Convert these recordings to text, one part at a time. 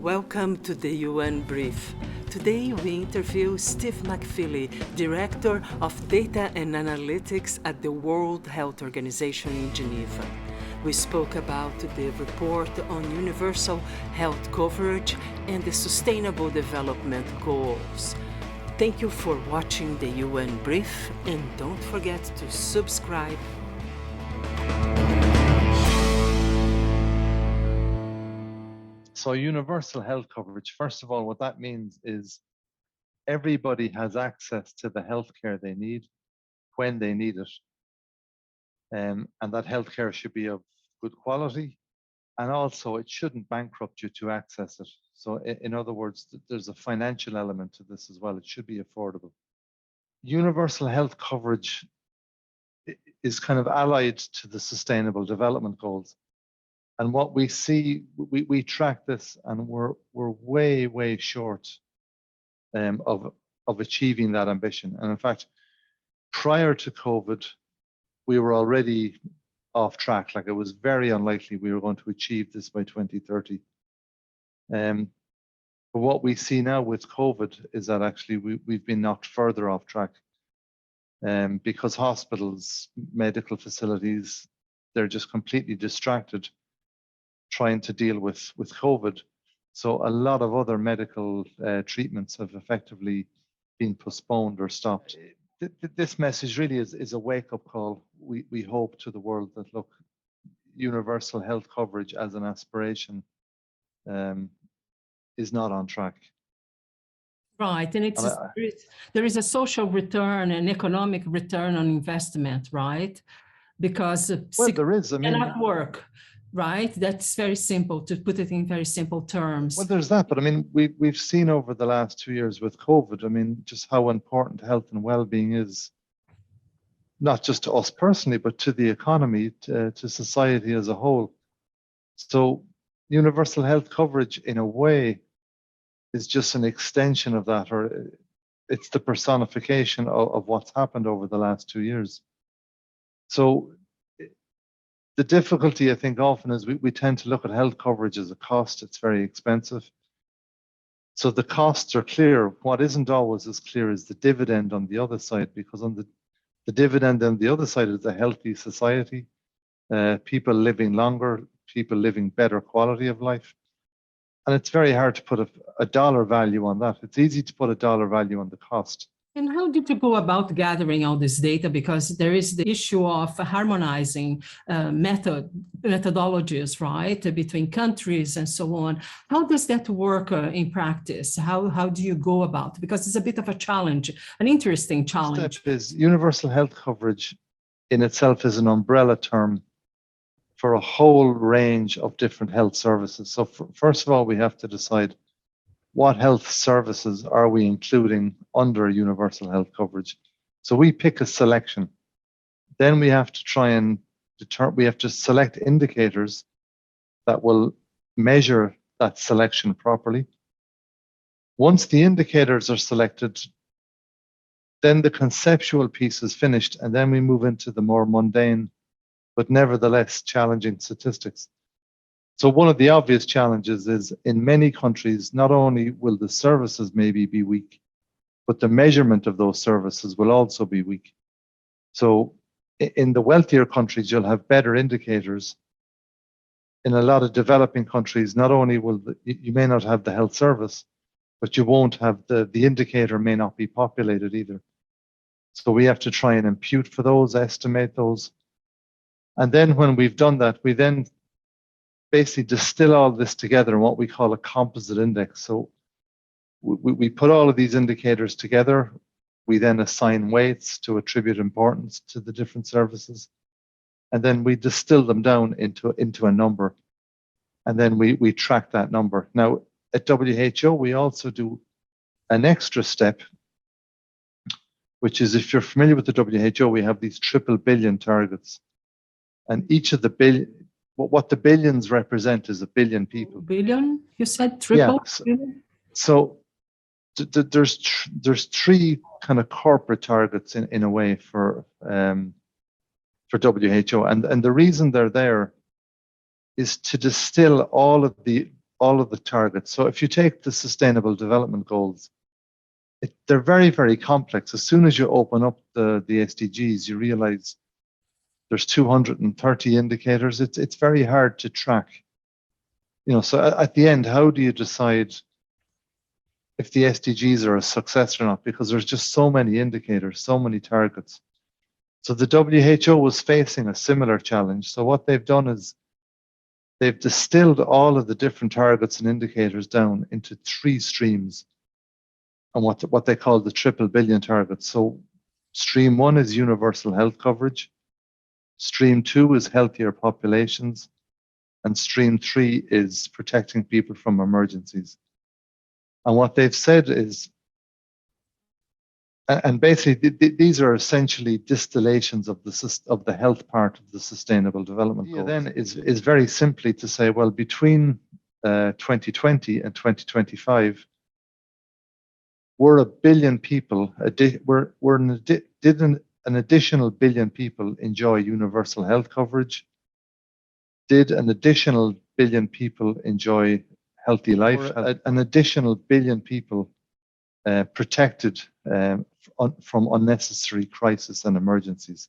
Welcome to the UN Brief. Today we interview Steve MacFeely, Director of Data and Analytics at the World Health Organization in Geneva. We spoke about the report on universal health coverage and the Sustainable Development Goals. Thank you for watching the UN Brief, and don't forget to subscribe. So universal health coverage, first of all, what that means is everybody has access to the healthcare they need when they need it. And that healthcare should be of good quality. And also it shouldn't bankrupt you to access it. So in other words, there's a financial element to this as well. It should be affordable. Universal health coverage is kind of allied to the Sustainable Development Goals. And what we see, we track this, and we're way short of achieving that ambition. And in fact, prior to COVID, we were already off track. Like, it was very unlikely we were going to achieve this by 2030. But what we see now with COVID is that actually we've been knocked further off track, because hospitals, medical facilities, they're just completely distracted trying to deal with COVID. So a lot of other medical treatments have effectively been postponed or stopped. This message really is a wake-up call, we hope, to the world that, look, universal health coverage as an aspiration is not on track. Right, and there is a social return and economic return on investment, right? Because well, there is. I mean, cannot work. Right, that's very simple, to put it in very simple terms. Well, there's that, but I mean, we've seen over the last 2 years with COVID, I mean, just how important health and well-being is, not just to us personally, but to the economy, to society as a whole. So universal health coverage, in a way, is just an extension of that, or it's the personification of what's happened over the last 2 years. So the difficulty, I think, often is we tend to look at health coverage as a cost. It's very expensive. So the costs are clear. What isn't always as clear is the dividend on the other side, because on the dividend on the other side is a healthy society, people living longer, people living better quality of life. And it's very hard to put a dollar value on that. It's easy to put a dollar value on the cost. And how did you go about gathering all this data? Because there is the issue of harmonizing methodologies, right, between countries and so on. How does that work in practice? How do you go about it? Because it's a bit of a challenge, an interesting challenge. Step is universal health coverage in itself is an umbrella term for a whole range of different health services. So first of all, we have to decide what health services are we including under universal health coverage. So we pick a selection. Then we have to try and we have to select indicators that will measure that selection properly. Once the indicators are selected, then the conceptual piece is finished, and then we move into the more mundane, but nevertheless challenging statistics. So one of the obvious challenges is, in many countries, not only will the services maybe be weak, but the measurement of those services will also be weak. So in the wealthier countries, you'll have better indicators. In a lot of developing countries, not only will you may not have the health service, but you won't have the indicator may not be populated either. So we have to try and impute for those, estimate those. And then when we've done that, we then basically distill all this together in what we call a composite index. So we put all of these indicators together. We then assign weights to attribute importance to the different services. And then we distill them down into a number. And then we track that number. Now, at WHO, we also do an extra step, which is, if you're familiar with the WHO, we have these triple billion targets. And each of the what the billions represent is 1 billion people. Billion? You said triple? Yeah. So there's three kind of corporate targets in a way for WHO, and the reason they're there is to distill all all of the targets. So if you take the Sustainable Development Goals, they're very, very complex. As soon as you open up the SDGs, you realize there's 230 indicators. It's very hard to track. So at the end, how do you decide if the SDGs are a success or not? Because there's just so many indicators, so many targets. So the WHO was facing a similar challenge. So what they've done is they've distilled all of the different targets and indicators down into 3 streams, and what they call the triple billion targets. So stream 1 is universal health coverage, stream 2 is healthier populations, and stream 3 is protecting people from emergencies. And what they've said is, and basically these are essentially distillations of the health part of the Sustainable Development Goals. Then is very simply to say, well, between 2020 and 2025, we're a billion people. Did an additional billion people enjoy universal health coverage? Did an additional billion people enjoy healthy life? An additional billion people protected from unnecessary crisis and emergencies?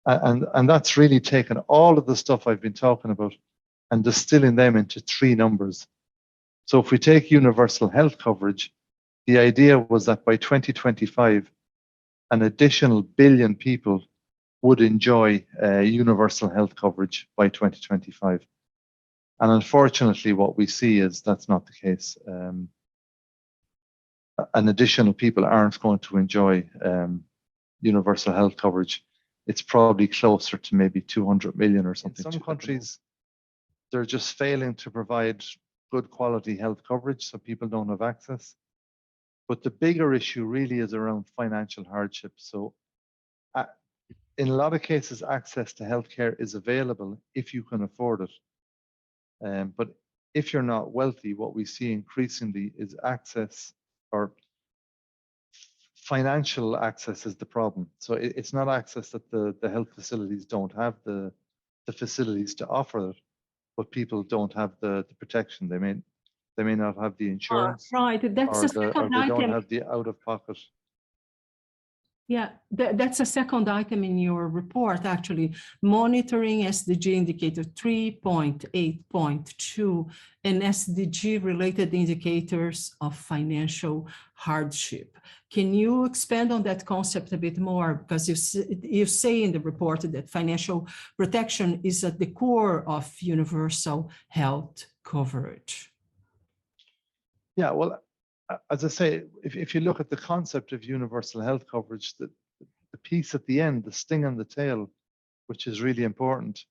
And that's really taken all of the stuff I've been talking about and distilling them into 3 numbers. So if we take universal health coverage, the idea was that by 2025, an additional billion people would enjoy universal health coverage by 2025. And unfortunately, what we see is that's not the case. An additional people aren't going to enjoy universal health coverage. It's probably closer to maybe 200 million or something. In some countries, they're just failing to provide good quality health coverage, so people don't have access. But the bigger issue really is around financial hardship. So in a lot of cases, access to healthcare is available if you can afford it. But if you're not wealthy, what we see increasingly is access, or financial access is the problem. So it's not access that the health facilities don't have the facilities to offer it, but people don't have the protection. They may not have the insurance, right. That's or a second they don't item. have the out-of-pocket. Yeah, that's a second item in your report, actually. Monitoring SDG indicator 3.8.2 and SDG related indicators of financial hardship. Can you expand on that concept a bit more? Because you say in the report that financial protection is at the core of universal health coverage. Yeah, well, as I say, if you look at the concept of universal health coverage, the piece at the end, the sting on the tail, which is really important,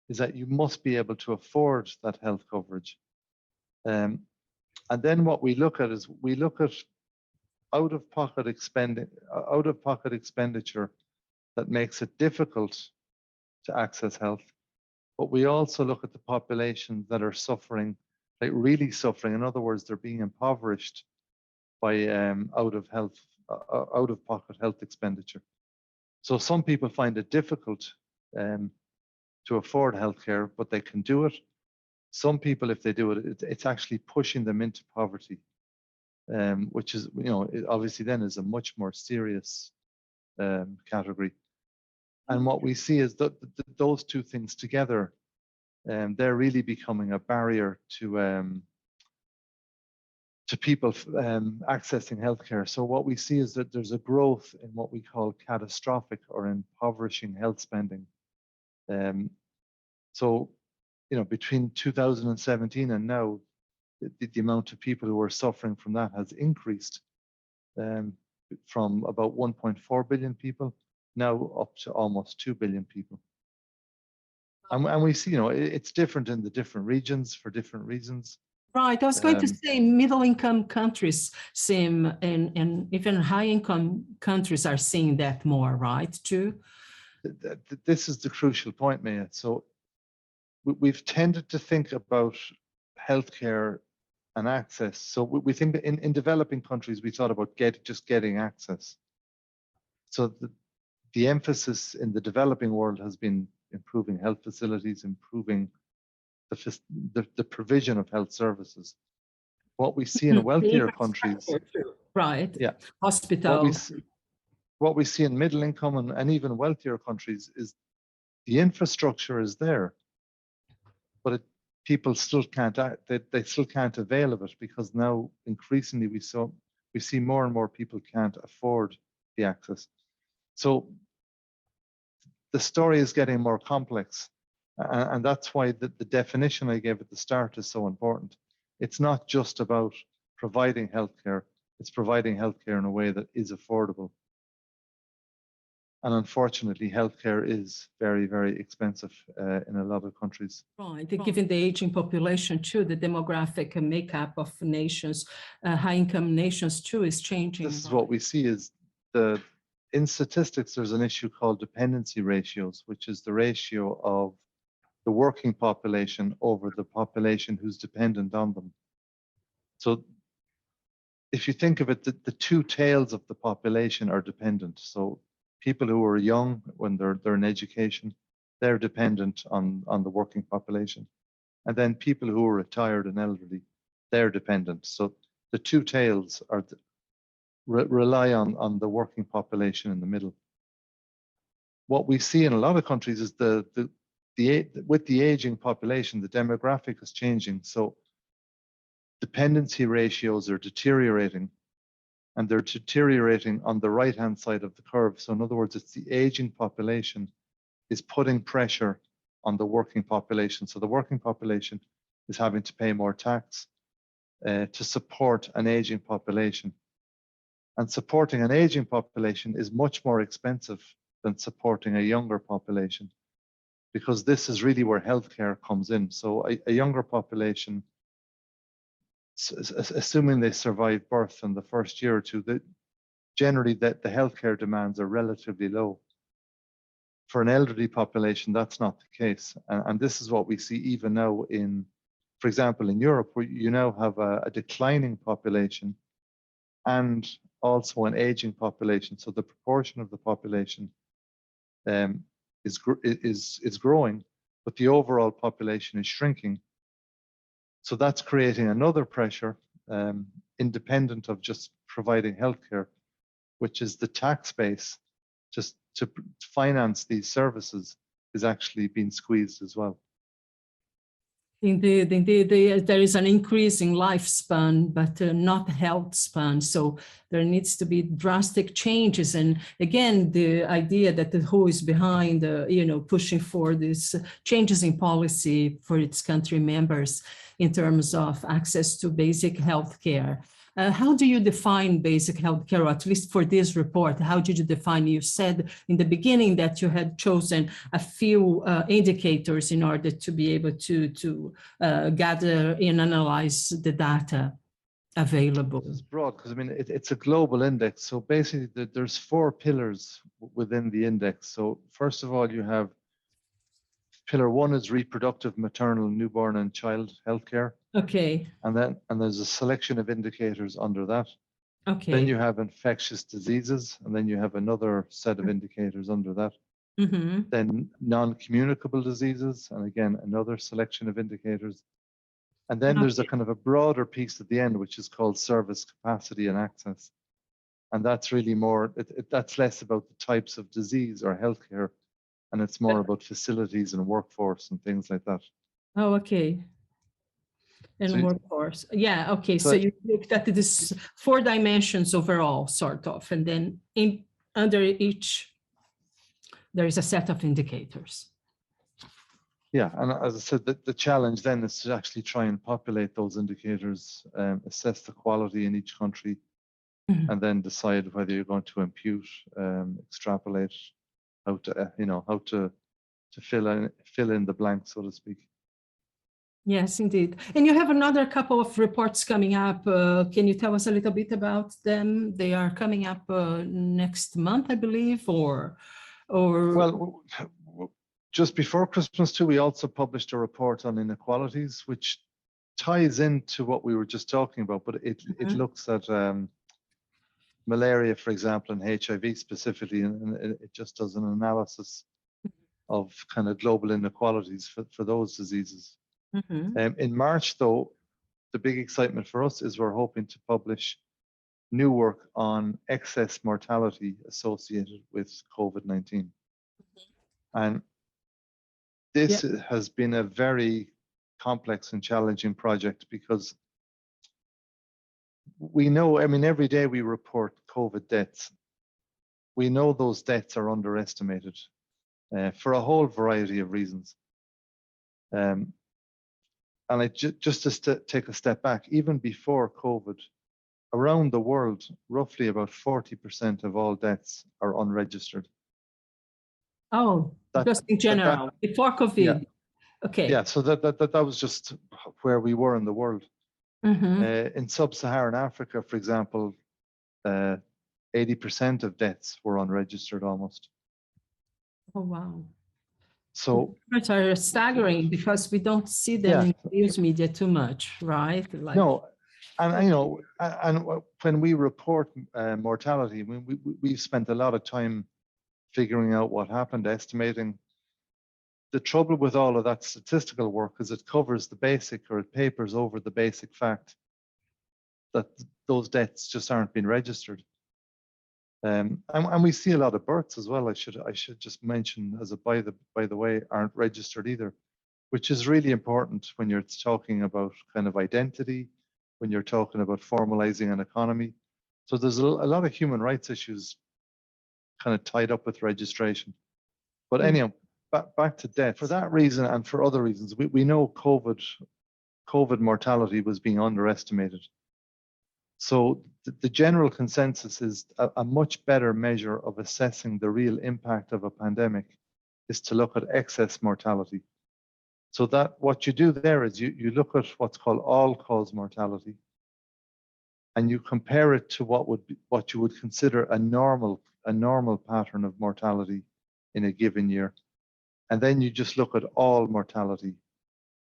is that you must be able to afford that health coverage. And then what we look at is we look at out-of-pocket expenditure that makes it difficult to access health. But we also look at the populations that are suffering, like really suffering. In other words, they're being impoverished by out-of-pocket health expenditure. So some people find it difficult to afford healthcare, but they can do it. Some people, if they do it, it's actually pushing them into poverty, which is, it obviously then is a much more serious category. And what we see is that those 2 things together, they're really becoming a barrier to people accessing healthcare. So what we see is that there's a growth in what we call catastrophic or impoverishing health spending. So, between 2017 and now, the amount of people who are suffering from that has increased from about 1.4 billion people now up to almost 2 billion people. And we see, it's different in the different regions for different reasons. Right. I was going to say middle-income countries seem, and even high-income countries are seeing that more, right, too? This is the crucial point, Maya. So we've tended to think about healthcare and access. So we think that in developing countries, we thought about just getting access. So the emphasis in the developing world has been improving health facilities, improving the provision of health services. What we see in wealthier countries, right? Yeah, Hospital. what we see in middle income and even wealthier countries is the infrastructure is there, but people still can't they still can't avail of it, because now increasingly we see more and more people can't afford the access. So the story is getting more complex, and that's why the definition I gave at the start is so important. It's not just about providing healthcare, it's providing healthcare in a way that is affordable. And unfortunately, healthcare is very, very expensive in a lot of countries. Right, given the aging population too, the demographic makeup of nations, high-income nations too, is changing. This is what we see is in statistics, there's an issue called dependency ratios, which is the ratio of the working population over the population who's dependent on them. So if you think of it, the two tails of the population are dependent. So people who are young when they're in education, they're dependent on the working population. And then people who are retired and elderly, they're dependent. So the two tails are rely on the working population in the middle. What we see in a lot of countries is with the aging population, the demographic is changing. So dependency ratios are deteriorating, and they're deteriorating on the right-hand side of the curve. So in other words, it's the aging population is putting pressure on the working population. So the working population is having to pay more tax to support an aging population. And supporting an aging population is much more expensive than supporting a younger population, because this is really where healthcare comes in. So a younger population, assuming they survive birth in the first year or two, generally the healthcare demands are relatively low. For an elderly population, that's not the case. And this is what we see even now for example, in Europe, where you now have a declining population and also an aging population. So the proportion of the population is growing, but the overall population is shrinking. So that's creating another pressure, independent of just providing healthcare, which is the tax base just to finance these services is actually being squeezed as well. Indeed, there is an increase in lifespan, but not health span. So there needs to be drastic changes. And again, the idea that the WHO is behind, pushing for these changes in policy for its country members in terms of access to basic health care. How do you define basic healthcare, or at least for this report, how did you define? You said in the beginning that you had chosen a few indicators in order to be able to gather and analyze the data available. It's broad because, I mean, it's a global index. So basically, there's 4 pillars within the index. So first of all, you have pillar 1 is reproductive, maternal, newborn, and child healthcare. Okay. And there's a selection of indicators under that. Okay. Then you have infectious diseases, and then you have another set of indicators under that. Mm-hmm. Then non-communicable diseases, and again, another selection of indicators. And then there's a kind of a broader piece at the end, which is called service capacity and access. And that's really more, that's less about the types of disease or healthcare, and it's more about facilities and workforce and things like that. Oh, okay. And So, workforce. Yeah, okay. So you looked at this 4 dimensions overall, sort of, and then under each, there is a set of indicators. Yeah, and as I said, the challenge then is to actually try and populate those indicators, assess the quality in each country, and then decide whether you're going to impute, extrapolate, how to fill in the blanks, so to speak. Yes, indeed. And you have another couple of reports coming up. Can you tell us a little bit about them? They are coming up next month, I believe, or Well, just before Christmas too, we also published a report on inequalities, which ties into what we were just talking about, but it looks at malaria, for example, and HIV specifically, and it just does an analysis of kind of global inequalities for those diseases. In March, though, the big excitement for us is we're hoping to publish new work on excess mortality associated with COVID-19. And this has been a very complex and challenging project because we know, I mean, every day we report COVID deaths. We know those deaths are underestimated for a whole variety of reasons. And just to take a step back, even before COVID, around the world, roughly about 40% of all deaths are unregistered. Oh, just in general, before COVID. Yeah. Okay. Yeah, so that was just where we were in the world. In sub-Saharan Africa, for example, 80% of deaths were unregistered almost. Oh, wow. So numbers are staggering because we don't see them in the news media too much, right? Like, no, and you know, and when we report mortality, we've spent a lot of time figuring out what happened, estimating. The trouble with all of that statistical work is it covers the basic, or it papers over the basic fact that those deaths just aren't being registered. And we see a lot of births as well. I should just mention, as a by the way, aren't registered either, which is really important when you're talking about kind of identity, when you're talking about formalizing an economy. So there's a lot of human rights issues kind of tied up with registration. But anyhow, back to death. For that reason and for other reasons, we know COVID mortality was being underestimated. So the general consensus is a much better measure of assessing the real impact of a pandemic is to look at excess mortality. So that what you do there is you look at what's called all-cause mortality, and you compare it to what you would consider a normal pattern of mortality in a given year. And then you just look at all mortality,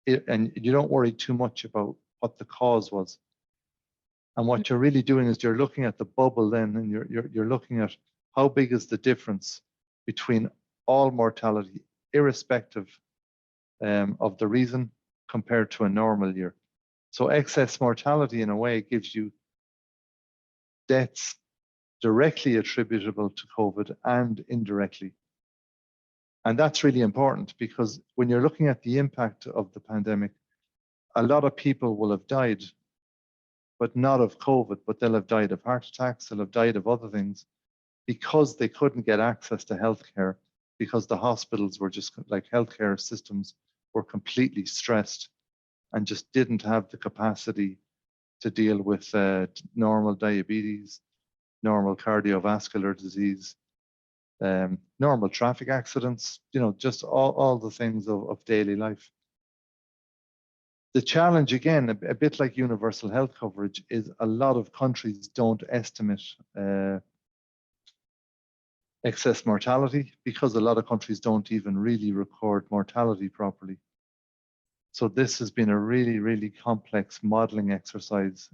and you don't worry too much about what the cause was. And what you're really doing is you're looking at the bubble then, and you're looking at how big is the difference between all mortality, irrespective of the reason, compared to a normal year. So excess mortality, in a way, gives you deaths directly attributable to COVID and indirectly. And that's really important because when you're looking at the impact of the pandemic, a lot of people will have died, but not of COVID, but they'll have died of heart attacks, they'll have died of other things because they couldn't get access to healthcare, because the hospitals were just, like, healthcare systems were completely stressed and just didn't have the capacity to deal with normal diabetes, normal cardiovascular disease, normal traffic accidents, you know, just all the things of daily life. The challenge, again, a bit like universal health coverage, is a lot of countries don't estimate excess mortality because a lot of countries don't even really record mortality properly. So this has been a really, really complex modeling exercise.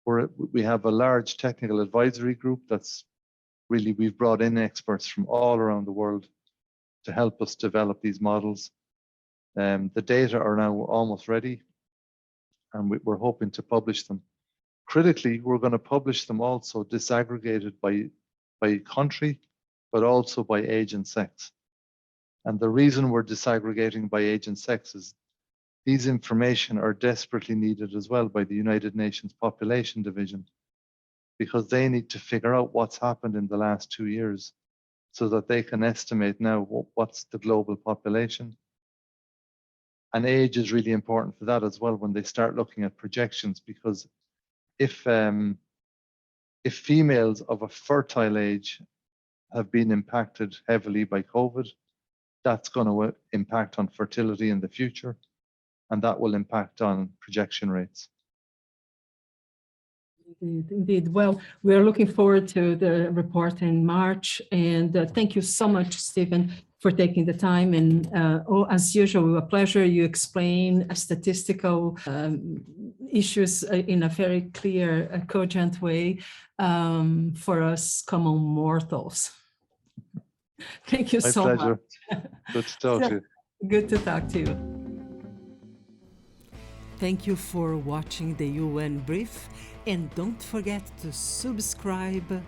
We have a large technical advisory group that's really, we've brought in experts from all around the world to help us develop these models. The data are now almost ready, and we're hoping to publish them. Critically, we're going to publish them also disaggregated by country, but also by age and sex. And the reason we're disaggregating by age and sex is these information are desperately needed as well by the United Nations Population Division, because they need to figure out what's happened in the last 2 years so that they can estimate now what's the global population. And age is really important for that as well when they start looking at projections, because if females of a fertile age have been impacted heavily by COVID, that's going to impact on fertility in the future, and that will impact on projection rates. Indeed. Well, we are looking forward to the report in March, and thank you so much, Stephen, for taking the time. And as usual, a pleasure. You explain statistical issues in a very clear, cogent way for us common mortals. Thank you so much. My pleasure. Good to talk to you. Good to talk to you. Thank you for watching the UN Brief, and don't forget to subscribe